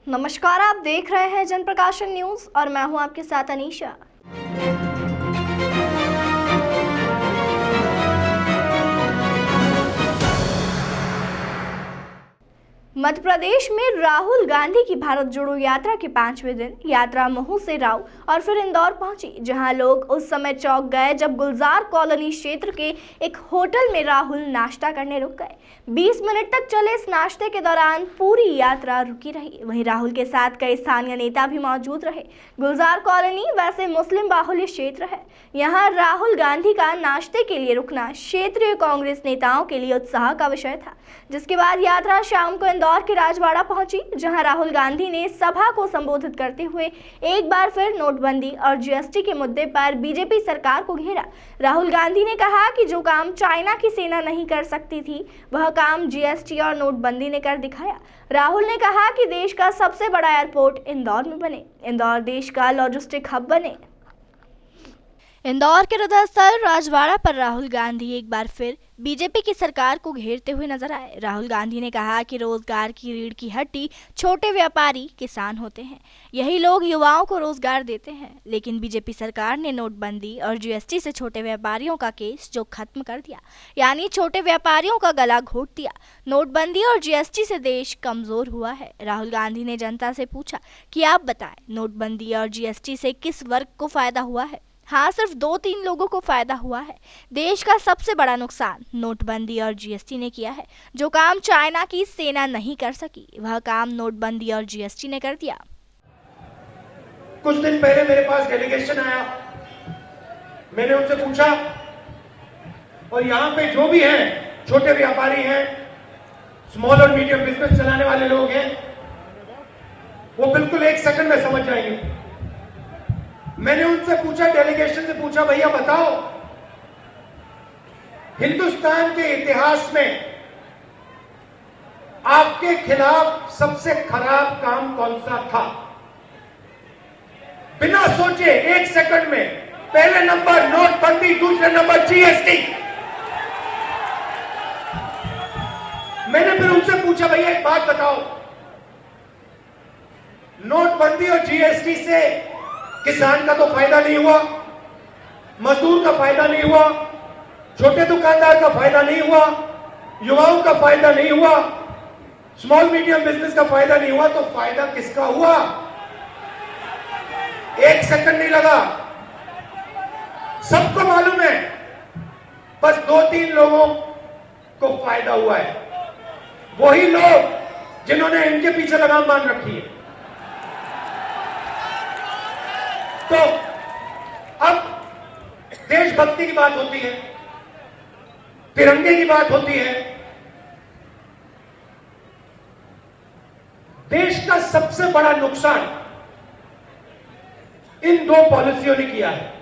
नमस्कार, आप देख रहे हैं जनप्रकाशन न्यूज और मैं हूं आपके साथ अनीशा। मध्य प्रदेश में राहुल गांधी की भारत जोड़ो यात्रा के 5वें दिन यात्रा महू से राव और फिर इंदौर पहुंची, जहां लोग उस समय चौंक गए जब गुलजार कॉलोनी क्षेत्र के एक होटल में राहुल नाश्ता करने रुक गए। 20 मिनट तक चले इस नाश्ते के दौरान पूरी यात्रा रुकी रही। वहीं राहुल के साथ कई स्थानीय नेता भी मौजूद रहे। गुलजार कॉलोनी वैसे मुस्लिम बाहुल्य क्षेत्र है। यहाँ राहुल गांधी का नाश्ते के लिए रुकना क्षेत्रीय कांग्रेस नेताओं के लिए उत्साह का विषय था, जिसके बाद यात्रा शाम को इंदौर के राजवाड़ा पहुंची, जहां राहुल गांधी ने सभा को संबोधित करते हुए एक बार फिर नोटबंदी और जीएसटी के मुद्दे पर बीजेपी सरकार को घेरा। राहुल गांधी ने कहा कि जो काम चाइना की सेना नहीं कर सकती थी, वह काम जीएसटी और नोटबंदी ने कर दिखाया। राहुल ने कहा कि देश का सबसे बड़ा एयरपोर्ट इंदौर में बने, इंदौर देश का लॉजिस्टिक हब बने। इंदौर के हृदय स्थल राजवाड़ा पर राहुल गांधी एक बार फिर बीजेपी की सरकार को घेरते हुए नजर आए। राहुल गांधी ने कहा कि रोजगार की रीढ़ की हड्डी छोटे व्यापारी किसान होते हैं, यही लोग युवाओं को रोजगार देते हैं, लेकिन बीजेपी सरकार ने नोटबंदी और जीएसटी से छोटे व्यापारियों का केस जो खत्म कर दिया, यानी छोटे व्यापारियों का गला घोट दिया। नोटबंदी और जीएसटी से देश कमजोर हुआ है। राहुल गांधी ने जनता से पूछा कि आप बताएं, नोटबंदी और जीएसटी से किस वर्ग को फायदा हुआ है? हाँ, सिर्फ 2-3 लोगों को फायदा हुआ है। देश का सबसे बड़ा नुकसान नोटबंदी और जीएसटी ने किया है। जो काम चाइना की सेना नहीं कर सकी, वह काम नोटबंदी और जीएसटी ने कर दिया। कुछ दिन पहले मेरे पास डेलीगेशन आया, मैंने उनसे पूछा, और यहां पे जो भी हैं, छोटे व्यापारी हैं, स्मॉल और मीडियम बिजनेस चलाने वाले लोग हैं, वो बिल्कुल 1 सेकंड में समझ जाएंगे। मैंने उनसे पूछा, डेलीगेशन से पूछा, भैया बताओ, हिंदुस्तान के इतिहास में आपके खिलाफ सबसे खराब काम कौन सा था? बिना सोचे 1 सेकंड में पहले नंबर नोटबंदी, दूसरे नंबर जीएसटी। मैंने फिर उनसे पूछा, भैया एक बात बताओ, नोटबंदी और जीएसटी से किसान का तो फायदा नहीं हुआ, मजदूर का फायदा नहीं हुआ, छोटे दुकानदार का फायदा नहीं हुआ, युवाओं का फायदा नहीं हुआ, स्मॉल मीडियम बिजनेस का फायदा नहीं हुआ, तो फायदा किसका हुआ? 1 सेकंड नहीं लगा, सबको मालूम है, बस 2-3 लोगों को फायदा हुआ है। वही लोग जिन्होंने इनके पीछे लगाम बांध रखी है। तो अब देशभक्ति की बात होती है, तिरंगे की बात होती है। देश का सबसे बड़ा नुकसान इन 2 पॉलिसियों ने किया है,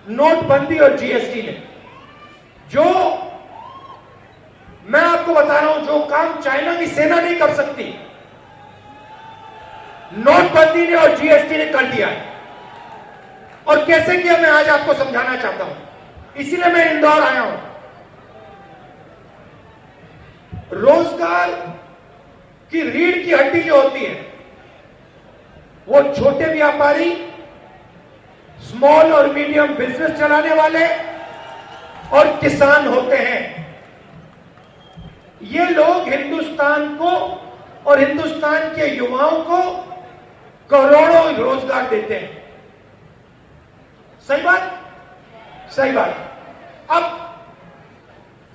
नोटबंदी और जीएसटी ने। जो मैं आपको बता रहा हूं, जो काम चाइना की सेना नहीं कर सकती, नोटबंदी ने और जीएसटी ने कर दिया है। और कैसे किया, मैं आज आपको समझाना चाहता हूं, इसीलिए मैं इंदौर आया हूं। रोजगार की रीढ़ की हड्डी जो होती है, वो छोटे व्यापारी, स्मॉल और मीडियम बिजनेस चलाने वाले और किसान होते हैं। ये लोग हिंदुस्तान को और हिंदुस्तान के युवाओं को करोड़ों रोजगार देते हैं। सही बात? सही बात। अब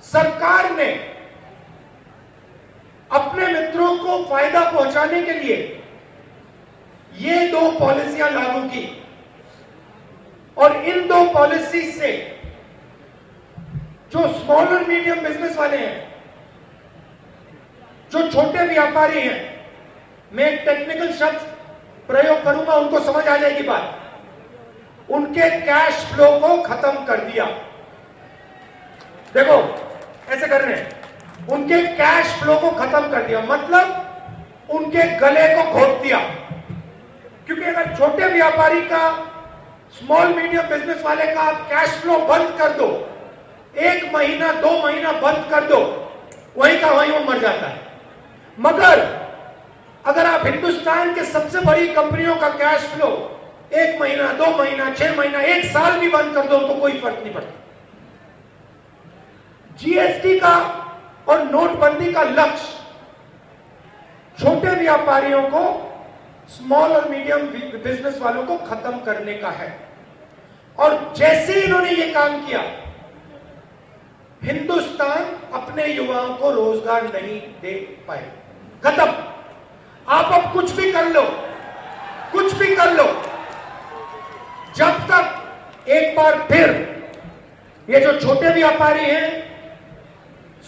सरकार ने अपने मित्रों को फायदा पहुंचाने के लिए ये 2 पॉलिसियां लागू की, और इन 2 पॉलिसी से जो स्मॉल और मीडियम बिजनेस वाले हैं, जो छोटे व्यापारी हैं, मैं एक टेक्निकल शब्द प्रयोग करूंगा, उनको समझ आ जाएगी बात, उनके कैश फ्लो को खत्म कर दिया। देखो ऐसे कर रहे हैं, उनके कैश फ्लो को खत्म कर दिया, मतलब उनके गले को घोट दिया। क्योंकि अगर छोटे व्यापारी का, स्मॉल मीडियम बिजनेस वाले का कैश फ्लो बंद कर दो, 1 महीना 2 महीना बंद कर दो, वहीं का वहीं वो मर जाता है। मगर अगर आप हिंदुस्तान के सबसे बड़ी कंपनियों का कैश फ्लो 1 महीना, 2 महीना, 6 महीना, 1 साल भी बंद कर दो तो कोई फर्क नहीं पड़ता। जीएसटी का और नोटबंदी का लक्ष्य छोटे व्यापारियों को, स्मॉल और मीडियम बिजनेस वालों को खत्म करने का है। और जैसे ही इन्होंने ये काम किया, हिंदुस्तान अपने युवाओं को रोजगार नहीं दे पाए। खत्म। आप अब कुछ भी कर लो, कुछ भी कर लो, जब तक एक बार फिर ये जो छोटे व्यापारी हैं,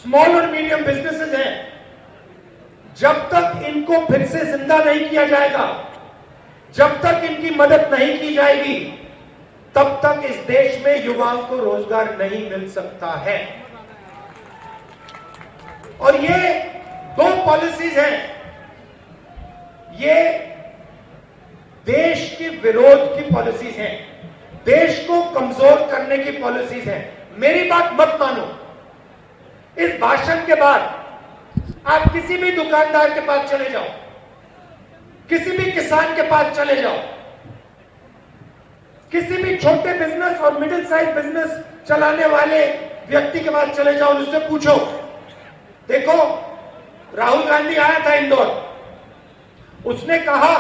स्मॉल और मीडियम बिजनेसेस हैं, जब तक इनको फिर से जिंदा नहीं किया जाएगा, जब तक इनकी मदद नहीं की जाएगी, तब तक इस देश में युवाओं को रोजगार नहीं मिल सकता है। और ये 2 पॉलिसीज हैं, ये देश के विरोध की पॉलिसीज हैं, देश को कमजोर करने की पॉलिसीज हैं। मेरी बात मत मानो। इस भाषण के बाद आप किसी भी दुकानदार के पास चले जाओ, किसी भी किसान के पास चले जाओ, किसी भी छोटे बिजनेस और मिडिल साइज बिजनेस चलाने वाले व्यक्ति के पास चले जाओ और उससे पूछो, देखो राहुल गांधी आया था इंदौर, उसने कहा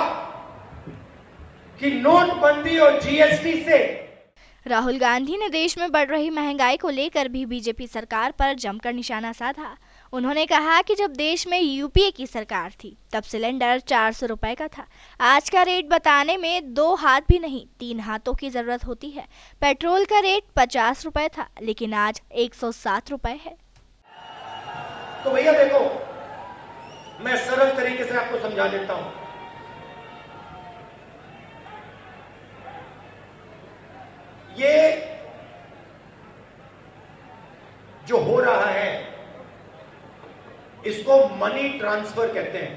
कि नोटबंदी और जीएसटी से। राहुल गांधी ने देश में बढ़ रही महंगाई को लेकर भी बीजेपी सरकार पर जमकर निशाना साधा। उन्होंने कहा कि जब देश में यूपीए की सरकार थी तब सिलेंडर 400 रुपए का था। आज का रेट बताने में 2 हाथ भी नहीं 3 हाथों की जरूरत होती है। पेट्रोल का रेट 50 रुपए था, लेकिन आज 107 रुपए है। तो भैया देखो, मैं सरल तरीके से आपको समझा देता हूं। ये जो हो रहा है इसको मनी ट्रांसफर कहते हैं।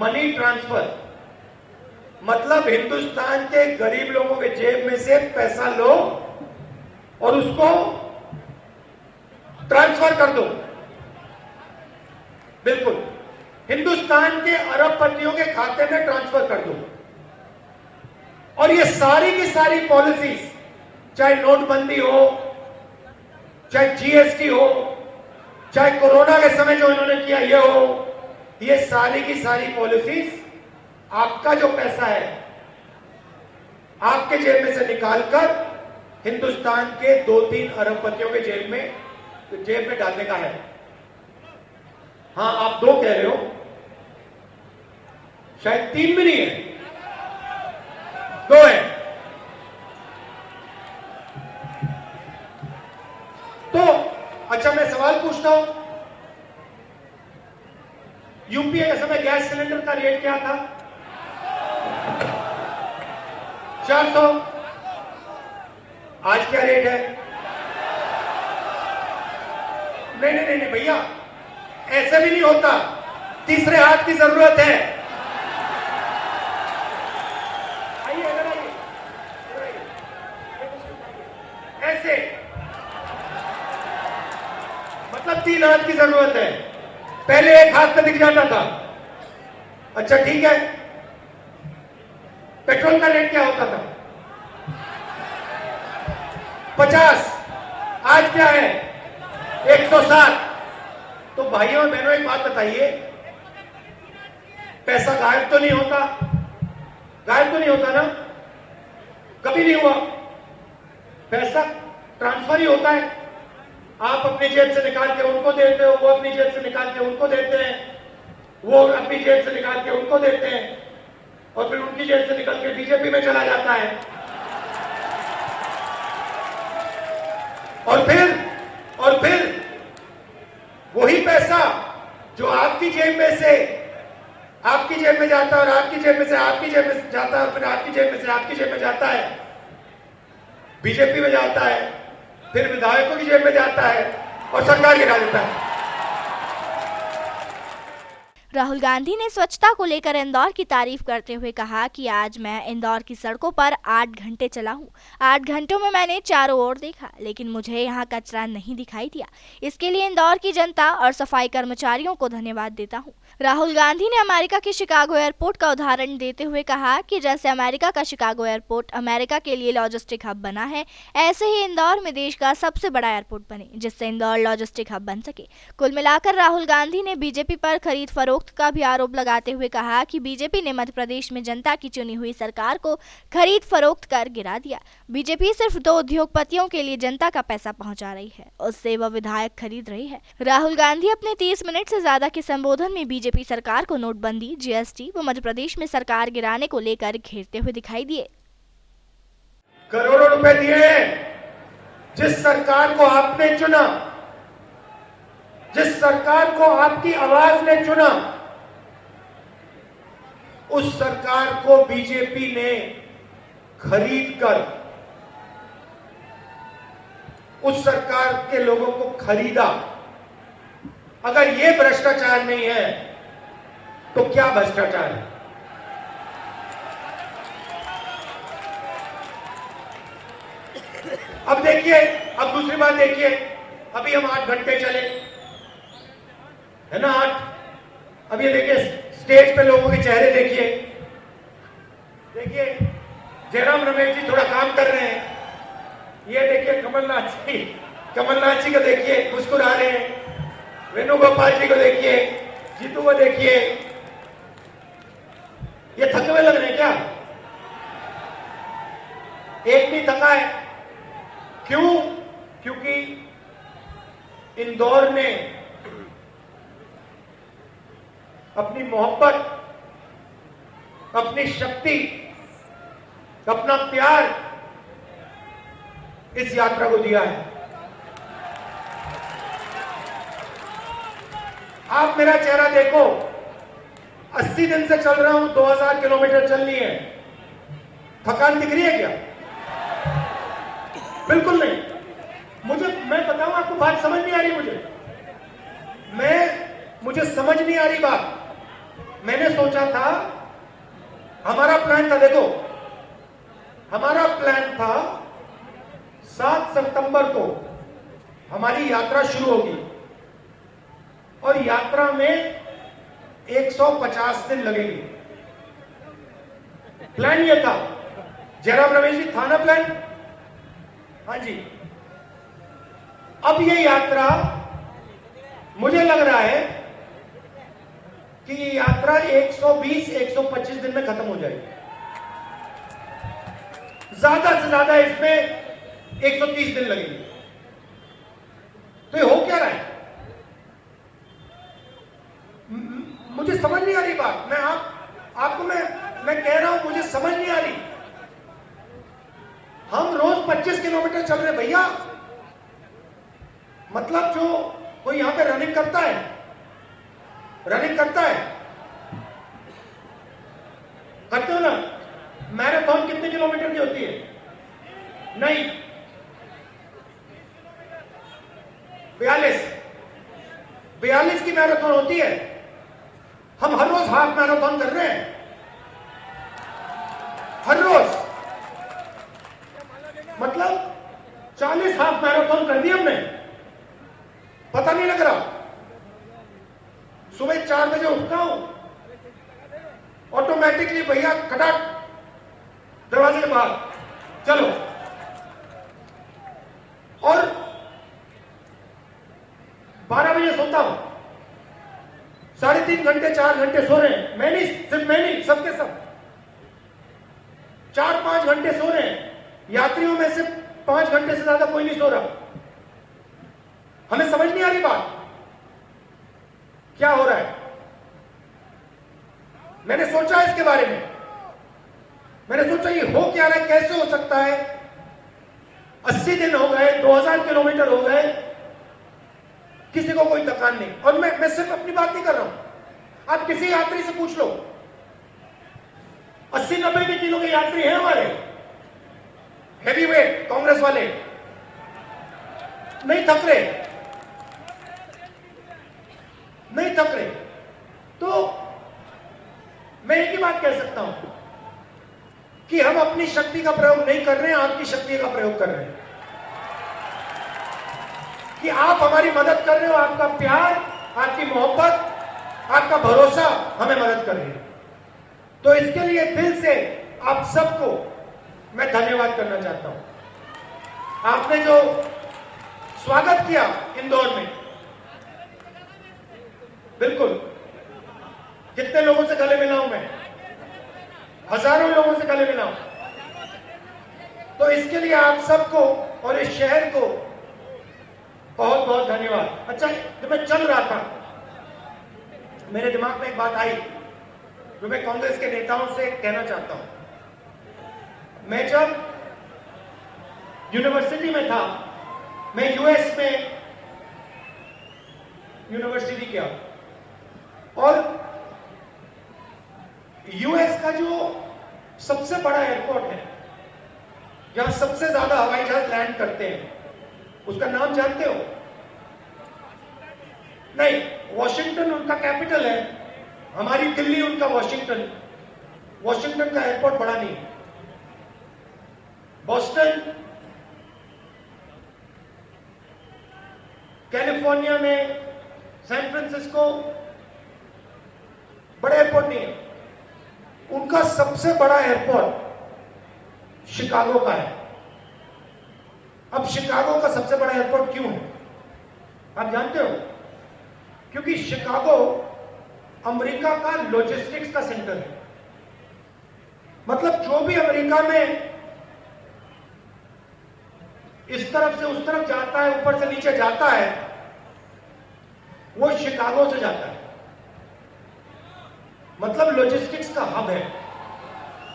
मनी ट्रांसफर मतलब हिंदुस्तान के गरीब लोगों के जेब में से पैसा लो और उसको ट्रांसफर कर दो। बिल्कुल, हिंदुस्तान के अरबपतियों के खाते में ट्रांसफर कर दो। और ये सारी की सारी पॉलिसीज, चाहे नोटबंदी हो, चाहे जीएसटी हो, चाहे कोरोना के समय जो इन्होंने किया ये हो, ये सारी की सारी पॉलिसीज आपका जो पैसा है आपके जेब में से निकालकर हिंदुस्तान के 2-3 अरबपतियों के जेब में डालने का है। हाँ, आप 2 कह रहे हो, शायद 3 भी नहीं है, 2 है। तो अच्छा, मैं सवाल पूछता हूं, यूपीए के समय गैस सिलेंडर का रेट क्या था? 400। आज क्या रेट है? नहीं भैया, ऐसे भी नहीं होता, तीसरे हाथ की जरूरत है। आइए, इधर आइए, ऐसे मतलब 3 हाथ की जरूरत है। पहले 1 हाथ में दिख जाता था। अच्छा ठीक है, पेट्रोल का रेट क्या होता था? 50। आज क्या है? 107। तो भाइयों और बहनों, एक बात बताइए, पैसा गायब तो नहीं होता? गायब तो नहीं होता ना? कभी नहीं हुआ। पैसा ट्रांसफर ही होता है। आप अपनी जेब से निकाल के उनको देते हो, वो अपनी जेब से निकाल के उनको देते हैं, वो अपनी जेब से निकाल के उनको देते हैं, और फिर उनकी जेब से निकल के बीजेपी में चला जाता है। और फिर वही पैसा जो आपकी जेब में से आपकी जेब में जाता है, और आपकी जेब में से आपकी जेब में जाता है, और फिर आपकी जेब में से आपकी जेब में जाता है, बीजेपी में जाता है, फिर विधायकों की जेब में जाता है और सरकार गिरा देता है। राहुल गांधी ने स्वच्छता को लेकर इंदौर की तारीफ करते हुए कहा कि आज मैं इंदौर की सड़कों पर 8 घंटे चला हूँ। 8 घंटों में मैंने चारों ओर देखा, लेकिन मुझे यहाँ कचरा नहीं दिखाई दिया। इसके लिए इंदौर की जनता और सफाई कर्मचारियों को धन्यवाद देता हूँ। राहुल गांधी ने अमेरिका के शिकागो एयरपोर्ट का उदाहरण देते हुए कहा कि जैसे अमेरिका का शिकागो एयरपोर्ट अमेरिका के लिए लॉजिस्टिक हब बना है, ऐसे ही इंदौर में देश का सबसे बड़ा एयरपोर्ट बने, जिससे इंदौर लॉजिस्टिक हब बन सके। कुल मिलाकर राहुल गांधी ने बीजेपी पर खरीद फरोख्त का भी आरोप लगाते हुए कहा कि बीजेपी ने मध्य प्रदेश में जनता की चुनी हुई सरकार को खरीद फरोख्त कर गिरा दिया। बीजेपी सिर्फ 2 उद्योगपतियों के लिए जनता का पैसा पहुंचा रही है, उससे वह विधायक खरीद रही है। राहुल गांधी अपने 30 मिनट से ज्यादा के संबोधन में बीजेपी सरकार को नोटबंदी, जीएसटी व मध्य प्रदेश में सरकार गिराने को लेकर घेरते हुए दिखाई दिए। करोड़ों रुपए दिए हैं जिस सरकार को आपने चुना, जिस सरकार को आपकी आवाज ने चुना, उस सरकार को बीजेपी ने खरीद कर उस सरकार के लोगों को खरीदा। अगर यह भ्रष्टाचार नहीं है तो क्या भ्रष्टाचार है? अब देखिए, अब दूसरी बात देखिए, अभी हम 8 घंटे चले, है ना 8। अब ये देखिए स्टेज पे लोगों के चेहरे देखिए, देखिए जयराम रमेश जी थोड़ा काम कर रहे हैं। ये देखिए कमलनाथ जी को देखिए मुस्कुरा रहे हैं, वेणुगोपाल जी को देखिए, जीतू को देखिए। ये थके हुए लग रहे हैं क्या? एक भी थका है? क्यों? क्योंकि इंदौर ने अपनी मोहब्बत, अपनी शक्ति, अपना प्यार इस यात्रा को दिया है। आप मेरा चेहरा देखो, 80 दिन से चल रहा हूं, 2000 किलोमीटर चल ली है। थकान दिख रही है क्या? बिल्कुल नहीं। मैं बताऊं आपको, बात समझ नहीं आ रही मुझे समझ नहीं आ रही बात। मैंने सोचा था, हमारा प्लान था, देखो हमारा प्लान था 7 सितंबर को हमारी यात्रा शुरू होगी और यात्रा में 150 दिन लगेंगे। प्लान ये था। जयराम रमेश जी, था ना प्लान? हाँ जी। अब ये यात्रा, मुझे लग रहा है कि ये यात्रा 120-125 दिन में खत्म हो जाएगी। ज्यादा से ज्यादा इसमें 130 दिन लगेंगे। तो ये हो क्या रहा है? मुझे समझ नहीं आ रही बात। मैं कह रहा हूं, मुझे समझ नहीं आ रही। हम रोज 25 किलोमीटर चल रहे भैया। मतलब जो कोई यहां पे रनिंग करता है, करते हो ना? मैराथन कितने किलोमीटर की होती है? नहीं, 42 की मैराथन होती है। हम हर रोज हाफ मैराथन कर रहे हैं, हर रोज। मतलब 40 हाफ मैराथन कर दी हमने, पता नहीं लग रहा। सुबह 4 बजे उठता हूं, ऑटोमेटिकली भैया खटाक दरवाजे के बाहर चलो। और 12 बजे सोता हूं, 3.5 घंटे 4 घंटे सो रहे हैं। सिर्फ मैं नहीं, सबके सब 4-5 घंटे सो रहे हैं। यात्रियों में से 5 घंटे से ज्यादा कोई नहीं सो रहा। हमें समझ नहीं आ रही बात, क्या हो रहा है। मैंने सोचा इसके बारे में, मैंने सोचा ये हो क्या रहा है, कैसे हो सकता है। 80 दिन हो गए, 2000 किलोमीटर हो गए, किसी को कोई थकान नहीं। और मैं सिर्फ अपनी बात नहीं कर रहा हूं, आप किसी यात्री से पूछ लो। 80-90 किलो के यात्री हैं हमारे, हैवी वेट कांग्रेस वाले, नहीं थक रहे। तो मैं एक ही बात कह सकता हूं कि हम अपनी शक्ति का प्रयोग नहीं कर रहे हैं, आपकी शक्ति का प्रयोग कर रहे हैं। कि आप हमारी मदद कर रहे हो, आपका प्यार, आपकी मोहब्बत, आपका भरोसा हमें मदद कर रही है। तो इसके लिए दिल से आप सबको मैं धन्यवाद करना चाहता हूं। आपने जो स्वागत किया इंदौर में, बिल्कुल कितने लोगों से गले मिला हूं मैं, हजारों लोगों से गले मिला हूं। तो इसके लिए आप सबको और इस शहर को बहुत बहुत धन्यवाद। अच्छा, जब मैं चल रहा था मेरे दिमाग में एक बात आई जो मैं कांग्रेस के नेताओं से कहना चाहता हूं। मैं जब यूनिवर्सिटी में था, मैं यूएस में यूनिवर्सिटी किया, और यूएस का जो सबसे बड़ा एयरपोर्ट है, जहां सबसे ज्यादा हवाई जहाज लैंड करते हैं, उसका नाम जानते हो? नहीं, वॉशिंगटन उनका कैपिटल है, हमारी दिल्ली उनका वॉशिंगटन। वॉशिंगटन का एयरपोर्ट बड़ा नहीं, बॉस्टन कैलिफोर्निया में, सैन फ्रांसिस्को बड़े एयरपोर्ट नहीं है। उनका सबसे बड़ा एयरपोर्ट शिकागो का है। अब शिकागो का सबसे बड़ा एयरपोर्ट क्यों है आप जानते हो? क्योंकि शिकागो अमेरिका का लॉजिस्टिक्स का सेंटर है। मतलब जो भी अमेरिका में इस तरफ से उस तरफ जाता है, ऊपर से नीचे जाता है, वो शिकागो से जाता है। मतलब लॉजिस्टिक्स का हब है।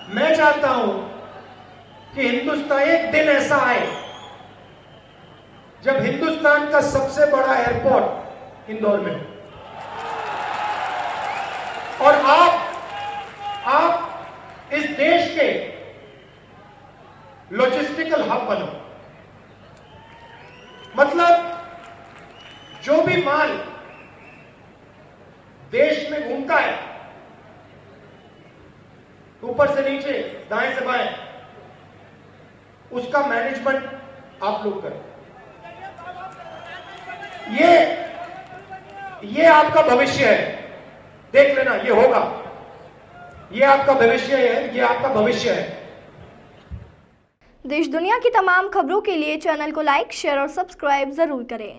मैं चाहता हूं कि हिंदुस्तान, एक दिन ऐसा आए जब हिंदुस्तान का सबसे बड़ा एयरपोर्ट इंदौर में हो, और आप इस देश के लॉजिस्टिकल हब बनो। मतलब जो भी माल देश में घूमता है, ऊपर से नीचे, दाएं से बाएं, उसका मैनेजमेंट आप लोग करें। ये आपका भविष्य है, देख लेना, ये होगा। ये आपका भविष्य है, ये आपका भविष्य है। देश दुनिया की तमाम खबरों के लिए चैनल को लाइक, शेयर और सब्सक्राइब जरूर करें।